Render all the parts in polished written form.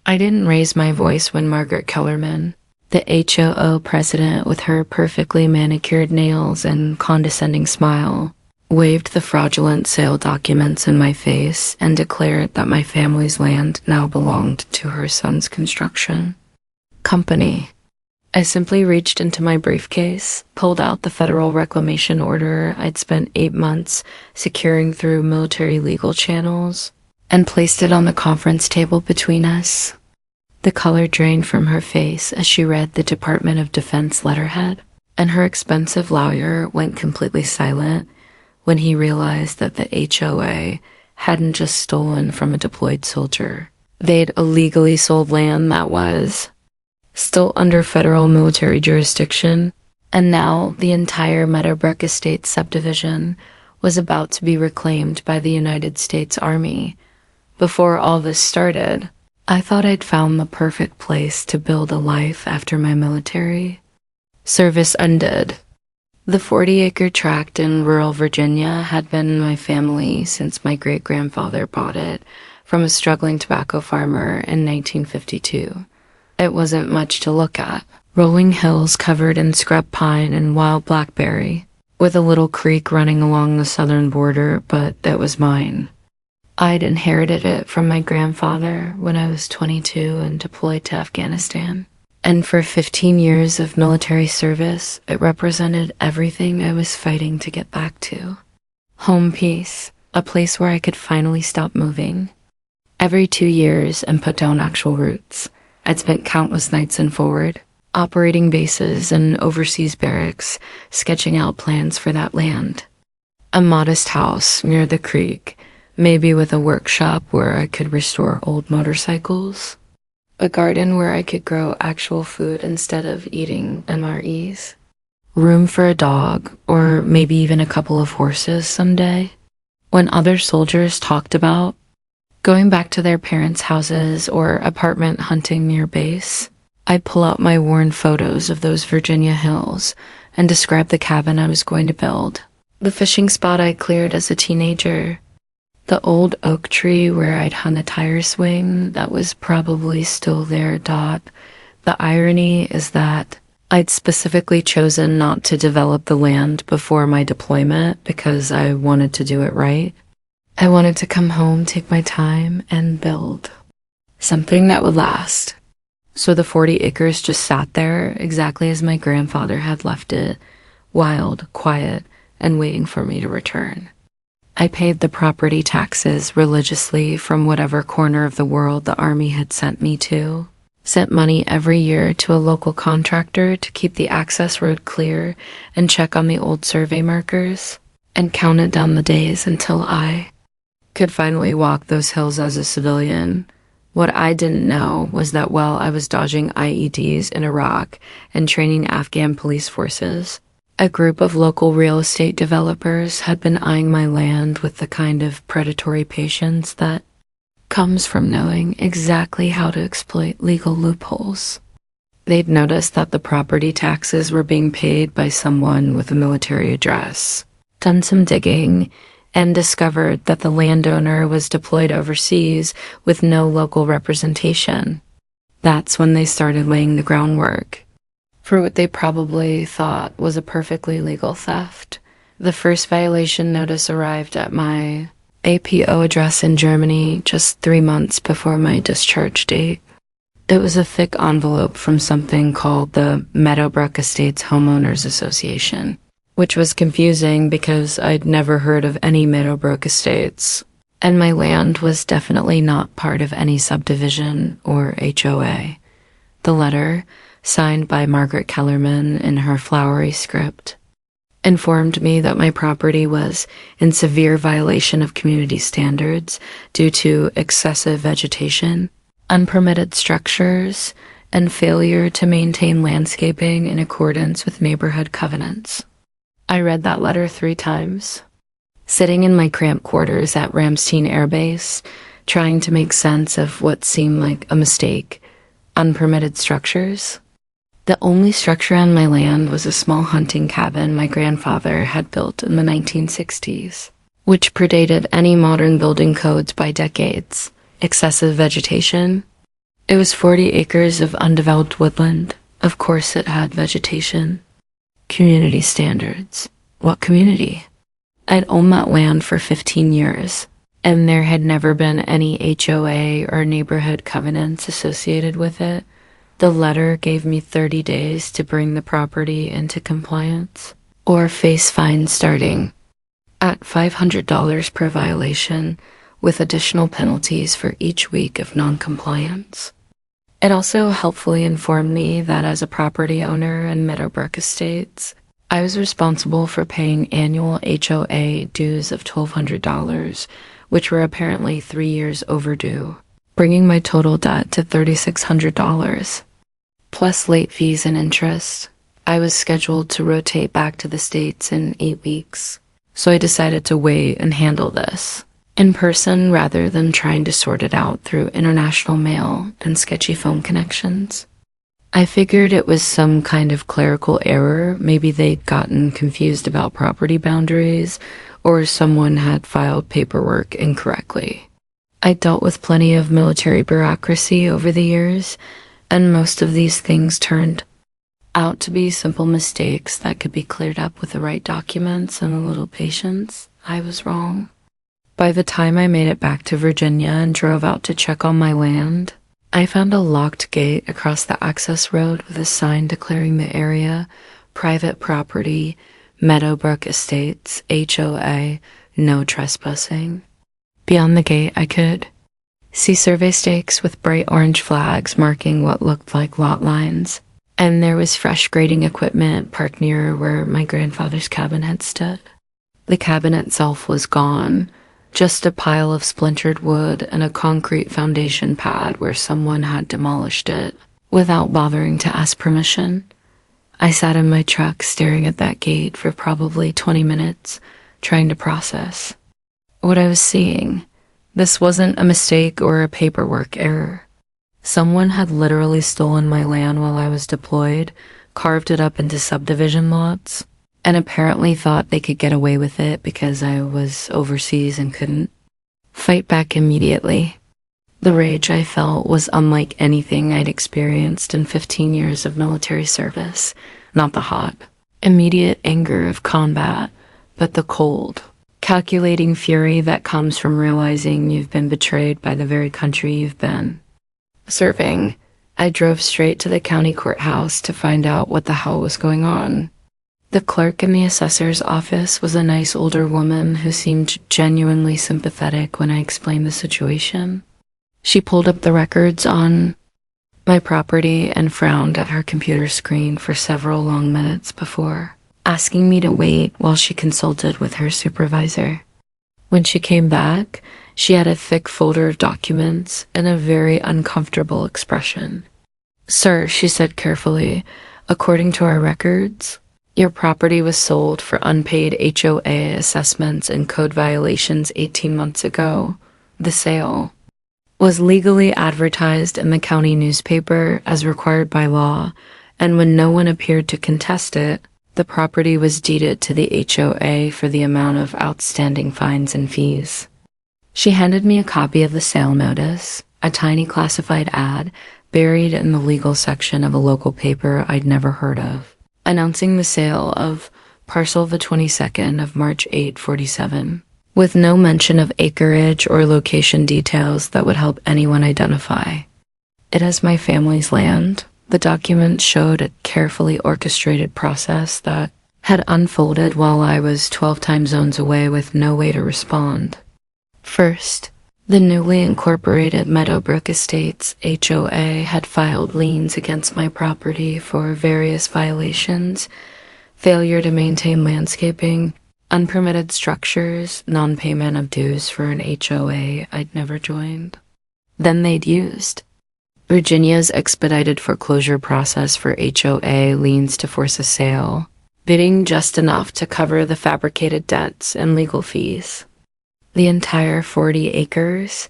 I didn't raise my voice when Margaret Kellerman, the HOA president with her perfectly manicured nails and condescending smile, waved the fraudulent sale documents in my face and declared that my family's land now belonged to her son's construction company. I simply reached into my briefcase, pulled out the federal reclamation order I'd spent 8 months securing through military legal channels, and placed it on the conference table between us. The color drained from her face as she read the Department of Defense letterhead, and her expensive lawyer went completely silent when he realized that the HOA hadn't just stolen from a deployed soldier. They'd illegally sold land that was still under federal military jurisdiction, and now the entire Meadowbrook Estates subdivision was about to be reclaimed by the United States Army. Before all this started, I thought I'd found the perfect place to build a life after my military service ended. The 40-acre tract in rural Virginia had been in my family since my great-grandfather bought it from a struggling tobacco farmer in 1952. It wasn't much to look at. Rolling hills covered in scrub pine and wild blackberry, with a little creek running along the southern border, but it was mine. I'd inherited it from my grandfather when I was 22 and deployed to Afghanistan. And for 15 years of military service, it represented everything I was fighting to get back to. Home peace, a place where I could finally stop moving. Every 2 years and put down actual roots, I'd spent countless nights in forward, operating bases and overseas barracks, sketching out plans for that land. A modest house near the creek, maybe with a workshop where I could restore old motorcycles. A garden where I could grow actual food instead of eating MREs. Room for a dog, or maybe even a couple of horses someday. When other soldiers talked about going back to their parents' houses or apartment hunting near base, I'd pull out my worn photos of those Virginia hills and describe the cabin I was going to build. The fishing spot I cleared as a teenager. The old oak tree where I'd hung a tire swing that was probably still there. The irony is that I'd specifically chosen not to develop the land before my deployment because I wanted to do it right. I wanted to come home, take my time, and build something that would last. So the 40 acres just sat there exactly as my grandfather had left it, wild, quiet, and waiting for me to return. I paid the property taxes religiously from whatever corner of the world the Army had sent me to, sent money every year to a local contractor to keep the access road clear and check on the old survey markers, and counted down the days until I could finally walk those hills as a civilian. What I didn't know was that while I was dodging IEDs in Iraq and training Afghan police forces, a group of local real estate developers had been eyeing my land with the kind of predatory patience that comes from knowing exactly how to exploit legal loopholes. They'd noticed that the property taxes were being paid by someone with a military address, done some digging, and discovered that the landowner was deployed overseas with no local representation. That's when they started laying the groundwork for what they probably thought was a perfectly legal theft. The first violation notice arrived at my APO address in Germany just 3 months before my discharge date. It was a thick envelope from something called the Meadowbrook Estates Homeowners Association, which was confusing because I'd never heard of any Meadowbrook Estates, and my land was definitely not part of any subdivision or HOA. The letter, signed by Margaret Kellerman in her flowery script, informed me that my property was in severe violation of community standards due to excessive vegetation, unpermitted structures, and failure to maintain landscaping in accordance with neighborhood covenants. I read that letter 3 times, sitting in my cramped quarters at Ramstein Air Base, trying to make sense of what seemed like a mistake. Unpermitted structures. The only structure on my land was a small hunting cabin my grandfather had built in the 1960s, which predated any modern building codes by decades. Excessive vegetation. It was 40 acres of undeveloped woodland. Of course it had vegetation. Community standards. What community? I'd owned that land for 15 years, and there had never been any HOA or neighborhood covenants associated with it. The letter gave me 30 days to bring the property into compliance, or face fines starting at $500 per violation, with additional penalties for each week of non-compliance. It also helpfully informed me that as a property owner in Meadowbrook Estates, I was responsible for paying annual HOA dues of $1,200, which were apparently 3 years overdue, bringing my total debt to $3,600, plus late fees and interest. I was scheduled to rotate back to the States in 8 weeks, so I decided to wait and handle this in person rather than trying to sort it out through international mail and sketchy phone connections. I figured it was some kind of clerical error. Maybe they'd gotten confused about property boundaries, or someone had filed paperwork incorrectly. I dealt with plenty of military bureaucracy over the years, and most of these things turned out to be simple mistakes that could be cleared up with the right documents and a little patience. I was wrong. By the time I made it back to Virginia and drove out to check on my land, I found a locked gate across the access road with a sign declaring the area private property, Meadowbrook Estates, HOA, no trespassing. Beyond the gate, I could see survey stakes with bright orange flags marking what looked like lot lines, and there was fresh grading equipment parked near where my grandfather's cabin had stood. The cabin itself was gone, just a pile of splintered wood and a concrete foundation pad where someone had demolished it without bothering to ask permission. I sat in my truck staring at that gate for probably 20 minutes, trying to process what I was seeing. This wasn't a mistake or a paperwork error. Someone had literally stolen my land while I was deployed, carved it up into subdivision lots, and apparently thought they could get away with it because I was overseas and couldn't fight back immediately. The rage I felt was unlike anything I'd experienced in 15 years of military service. Not the hot, immediate anger of combat, but the cold, calculating fury that comes from realizing you've been betrayed by the very country you've been serving. I drove straight to the county courthouse to find out what the hell was going on. The clerk in the assessor's office was a nice older woman who seemed genuinely sympathetic when I explained the situation. She pulled up the records on my property and frowned at her computer screen for several long minutes before asking me to wait while she consulted with her supervisor. When she came back, she had a thick folder of documents and a very uncomfortable expression. "Sir," she said carefully, "according to our records, your property was sold for unpaid HOA assessments and code violations 18 months ago. The sale was legally advertised in the county newspaper as required by law, and when no one appeared to contest it, the property was deeded to the HOA for the amount of outstanding fines and fees." She handed me a copy of the sale notice, a tiny classified ad buried in the legal section of a local paper I'd never heard of, announcing the sale of parcel the 22nd of March 847, with no mention of acreage or location details that would help anyone identify it as my family's land. The document showed a carefully orchestrated process that had unfolded while I was 12 time zones away with no way to respond. First, the newly incorporated Meadowbrook Estates HOA had filed liens against my property for various violations: failure to maintain landscaping, unpermitted structures, non-payment of dues for an HOA I'd never joined. Then they'd used Virginia's expedited foreclosure process for HOA liens to force a sale, bidding just enough to cover the fabricated debts and legal fees. The entire 40 acres,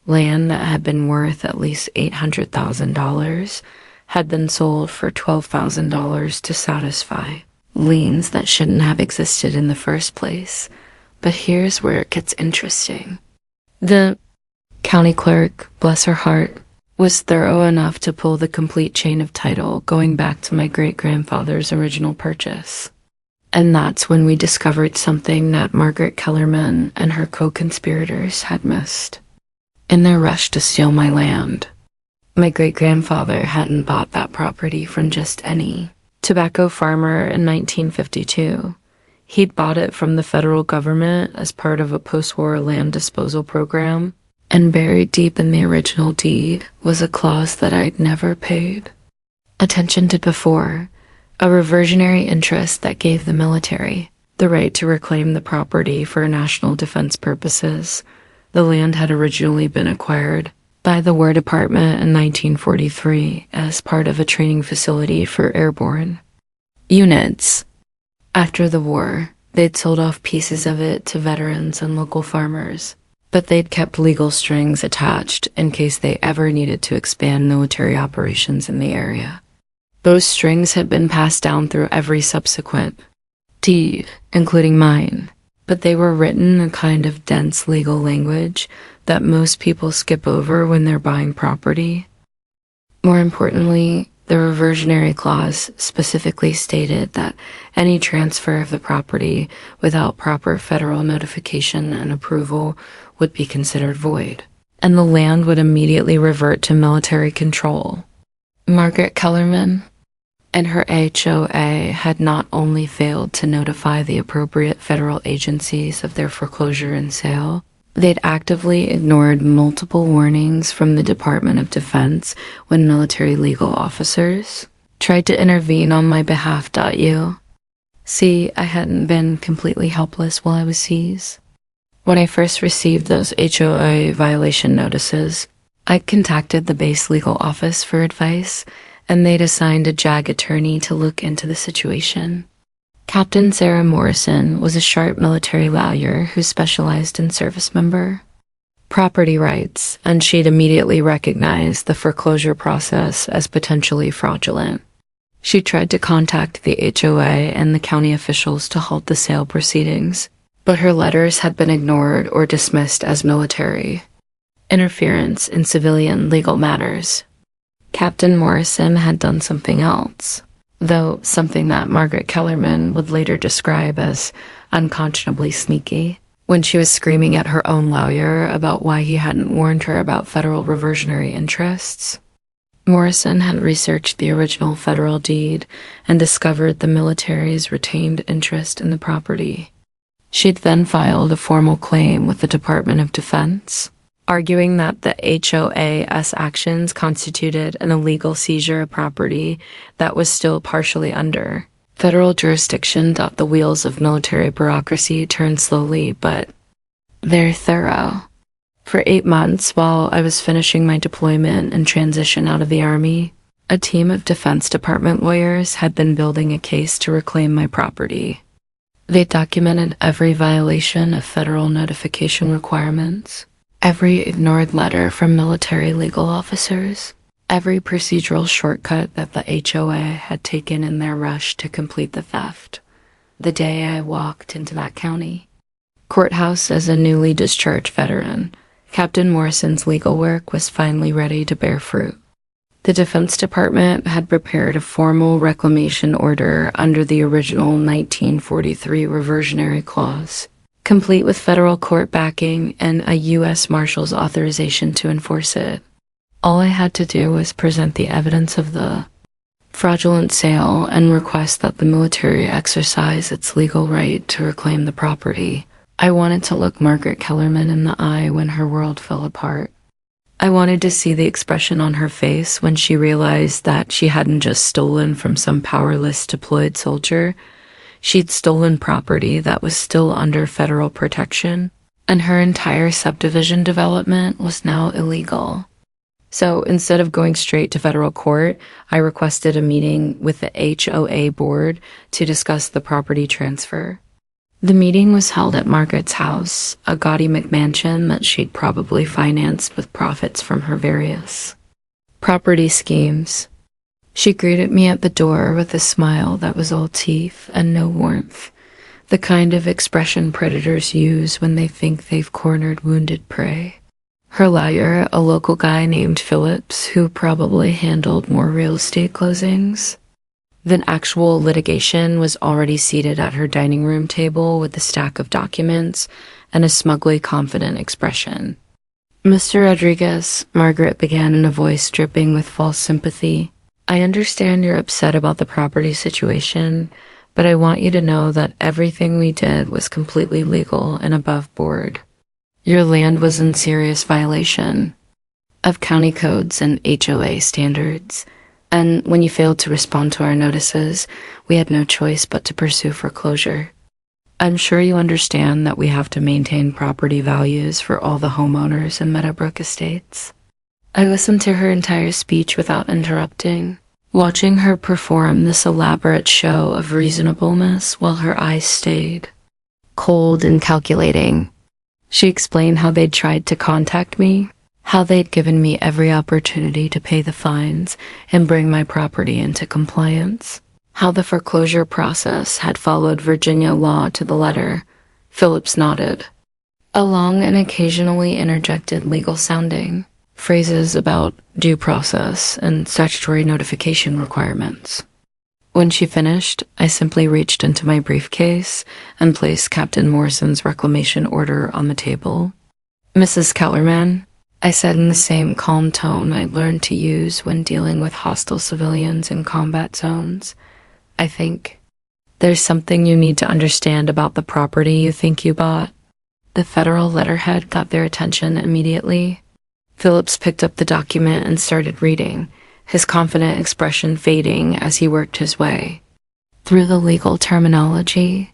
land that had been worth at least $800,000, had been sold for $12,000 to satisfy liens that shouldn't have existed in the first place. But here's where it gets interesting. The county clerk, bless her heart, was thorough enough to pull the complete chain of title going back to my great-grandfather's original purchase. And that's when we discovered something that Margaret Kellerman and her co-conspirators had missed. In their rush to steal my land, my great-grandfather hadn't bought that property from just any tobacco farmer in 1952. He'd bought it from the federal government as part of a post-war land disposal program, and buried deep in the original deed was a clause that I'd never paid attention to before, a reversionary interest that gave the military the right to reclaim the property for national defense purposes. The land had originally been acquired by the War Department in 1943 as part of a training facility for airborne units. After the war, they'd sold off pieces of it to veterans and local farmers, but they'd kept legal strings attached in case they ever needed to expand military operations in the area. Those strings had been passed down through every subsequent deed, including mine, but they were written in a kind of dense legal language that most people skip over when they're buying property. More importantly, the reversionary clause specifically stated that any transfer of the property without proper federal notification and approval would be considered void, and the land would immediately revert to military control. Margaret Kellerman and her HOA had not only failed to notify the appropriate federal agencies of their foreclosure and sale, they'd actively ignored multiple warnings from the Department of Defense when military legal officers tried to intervene on my behalf. See, I hadn't been completely helpless while I was seized. When I first received those HOA violation notices, I contacted the base legal office for advice, and they'd assigned a JAG attorney to look into the situation. Captain Sarah Morrison was a sharp military lawyer who specialized in service member property rights, and she'd immediately recognized the foreclosure process as potentially fraudulent. She tried to contact the HOA and the county officials to halt the sale proceedings, but her letters had been ignored or dismissed as military interference in civilian legal matters. Captain Morrison had done something else, though something that Margaret Kellerman would later describe as unconscionably sneaky, when she was screaming at her own lawyer about why he hadn't warned her about federal reversionary interests. Morrison had researched the original federal deed and discovered the military's retained interest in the property. She'd then filed a formal claim with the Department of Defense, arguing that the HOA's actions constituted an illegal seizure of property that was still partially under federal jurisdiction. The wheels of military bureaucracy turn slowly, but they're thorough. For 8 months, while I was finishing my deployment and transition out of the Army, a team of Defense Department lawyers had been building a case to reclaim my property. They documented every violation of federal notification requirements, every ignored letter from military legal officers, every procedural shortcut that the HOA had taken in their rush to complete the theft. The day I walked into that county courthouse as a newly discharged veteran, Captain Morrison's legal work was finally ready to bear fruit. The Defense Department had prepared a formal reclamation order under the original 1943 reversionary clause, complete with federal court backing and a U.S. Marshal's authorization to enforce it. All I had to do was present the evidence of the fraudulent sale and request that the military exercise its legal right to reclaim the property. I wanted to look Margaret Kellerman in the eye when her world fell apart. I wanted to see the expression on her face when she realized that she hadn't just stolen from some powerless deployed soldier. She'd stolen property that was still under federal protection, and her entire subdivision development was now illegal. So instead of going straight to federal court, I requested a meeting with the HOA board to discuss the property transfer. The meeting was held at Margaret's house, a gaudy McMansion that she'd probably financed with profits from her various property schemes. She greeted me at the door with a smile that was all teeth and no warmth, the kind of expression predators use when they think they've cornered wounded prey. Her lawyer, a local guy named Phillips, who probably handled more real estate closings than actual litigation, was already seated at her dining room table with a stack of documents and a smugly confident expression. "Mr. Rodriguez," Margaret began in a voice dripping with false sympathy, "I understand you're upset about the property situation, but I want you to know that everything we did was completely legal and above board. Your land was in serious violation of county codes and HOA standards, and when you failed to respond to our notices, we had no choice but to pursue foreclosure. I'm sure you understand that we have to maintain property values for all the homeowners in Meadowbrook Estates." I listened to her entire speech without interrupting, watching her perform this elaborate show of reasonableness while her eyes stayed cold and calculating. She explained how they'd tried to contact me, how they'd given me every opportunity to pay the fines and bring my property into compliance, how the foreclosure process had followed Virginia law to the letter. Phillips nodded, along and occasionally interjected legal-sounding phrases about due process and statutory notification requirements. When she finished, I simply reached into my briefcase and placed Captain Morrison's reclamation order on the table. "Mrs. Kellerman," I said in the same calm tone I learned to use when dealing with hostile civilians in combat zones, "I think there's something you need to understand about the property you think you bought." The federal letterhead got their attention immediately. Phillips picked up the document and started reading, his confident expression fading as he worked his way through the legal terminology.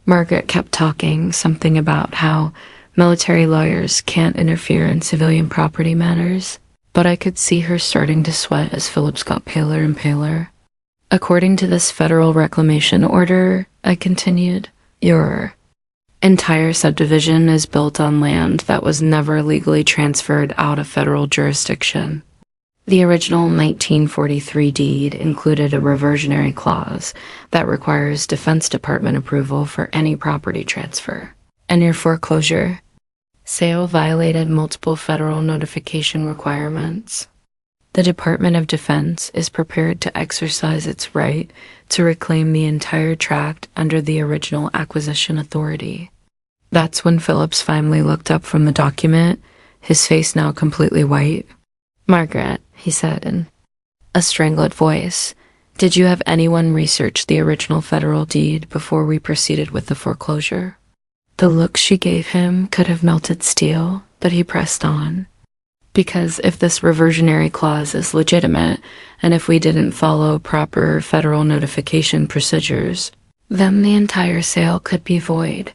Margaret kept talking, something about how military lawyers can't interfere in civilian property matters, but I could see her starting to sweat as Phillips got paler and paler. "According to this federal reclamation order," I continued, "your entire subdivision is built on land that was never legally transferred out of federal jurisdiction. The original 1943 deed included a reversionary clause that requires Defense Department approval for any property transfer, and your foreclosure sale violated multiple federal notification requirements. The Department of Defense is prepared to exercise its right to reclaim the entire tract under the original acquisition authority." That's when Phillips finally looked up from the document, his face now completely white. "Margaret," he said in a strangled voice, "did you have anyone research the original federal deed before we proceeded with the foreclosure?" The look she gave him could have melted steel, but he pressed on. "Because if this reversionary clause is legitimate, and if we didn't follow proper federal notification procedures, then the entire sale could be void,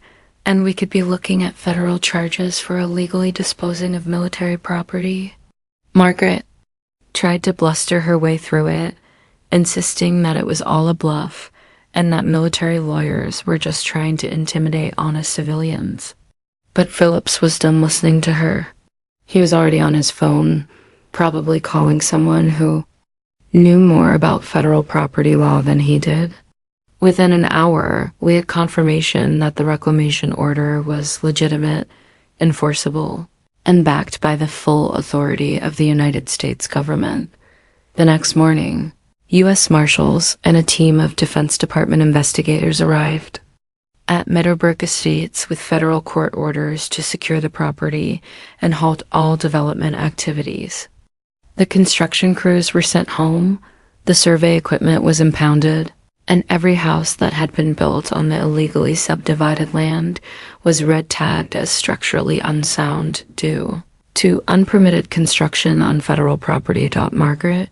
and we could be looking at federal charges for illegally disposing of military property." Margaret tried to bluster her way through it, insisting that it was all a bluff and that military lawyers were just trying to intimidate honest civilians. But Phillips was done listening to her. He was already on his phone, probably calling someone who knew more about federal property law than he did. Within an hour, we had confirmation that the reclamation order was legitimate, enforceable, and backed by the full authority of the United States government. The next morning, U.S. Marshals and a team of Defense Department investigators arrived at Meadowbrook Estates with federal court orders to secure the property and halt all development activities. The construction crews were sent home, the survey equipment was impounded, and every house that had been built on the illegally subdivided land was red-tagged as structurally unsound due to unpermitted construction on federal property. Margaret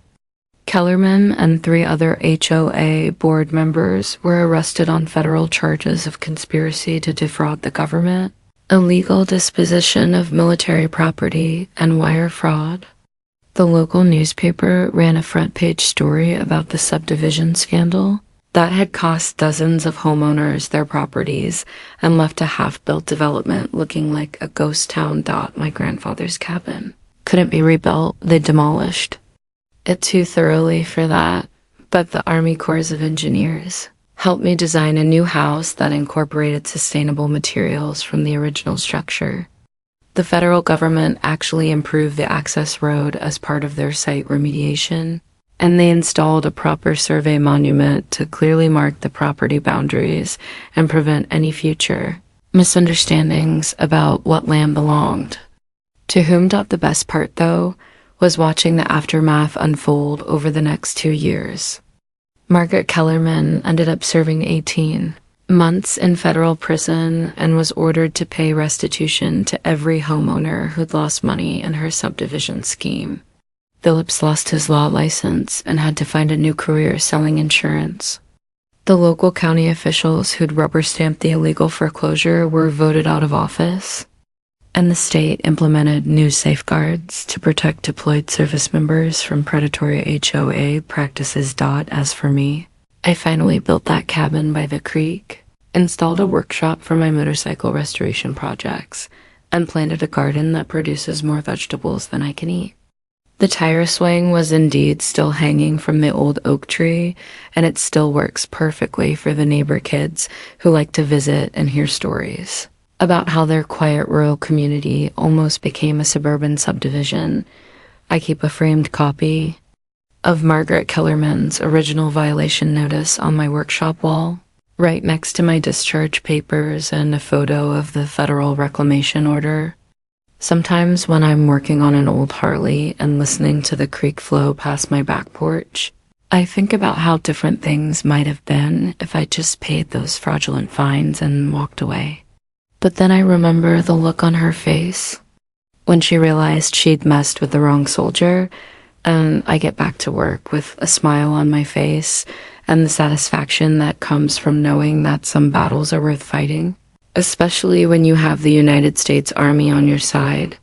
Kellerman and 3 other HOA board members were arrested on federal charges of conspiracy to defraud the government, illegal disposition of military property, and wire fraud. The local newspaper ran a front-page story about the subdivision scandal that had cost dozens of homeowners their properties and left a half-built development looking like a ghost town. My grandfather's cabin couldn't be rebuilt, they demolished it too thoroughly for that, but the Army Corps of Engineers helped me design a new house that incorporated sustainable materials from the original structure. The federal government actually improved the access road as part of their site remediation, and they installed a proper survey monument to clearly mark the property boundaries and prevent any future misunderstandings about what land belonged. To whom the best part, though, was watching the aftermath unfold over the next 2 years. Margaret Kellerman ended up serving 18 months in federal prison and was ordered to pay restitution to every homeowner who'd lost money in her subdivision scheme. Phillips lost his law license and had to find a new career selling insurance. The local county officials who'd rubber-stamped the illegal foreclosure were voted out of office, and the state implemented new safeguards to protect deployed service members from predatory HOA practices. As for me, I finally built that cabin by the creek, installed a workshop for my motorcycle restoration projects, and planted a garden that produces more vegetables than I can eat. The tire swing was indeed still hanging from the old oak tree, and it still works perfectly for the neighbor kids who like to visit and hear stories about how their quiet rural community almost became a suburban subdivision. I keep a framed copy of Margaret Kellerman's original violation notice on my workshop wall, right next to my discharge papers and a photo of the federal reclamation order. Sometimes when I'm working on an old Harley and listening to the creek flow past my back porch, I think about how different things might have been if I just paid those fraudulent fines and walked away. But then I remember the look on her face when she realized she'd messed with the wrong soldier, and I get back to work with a smile on my face and the satisfaction that comes from knowing that some battles are worth fighting, especially when you have the United States Army on your side.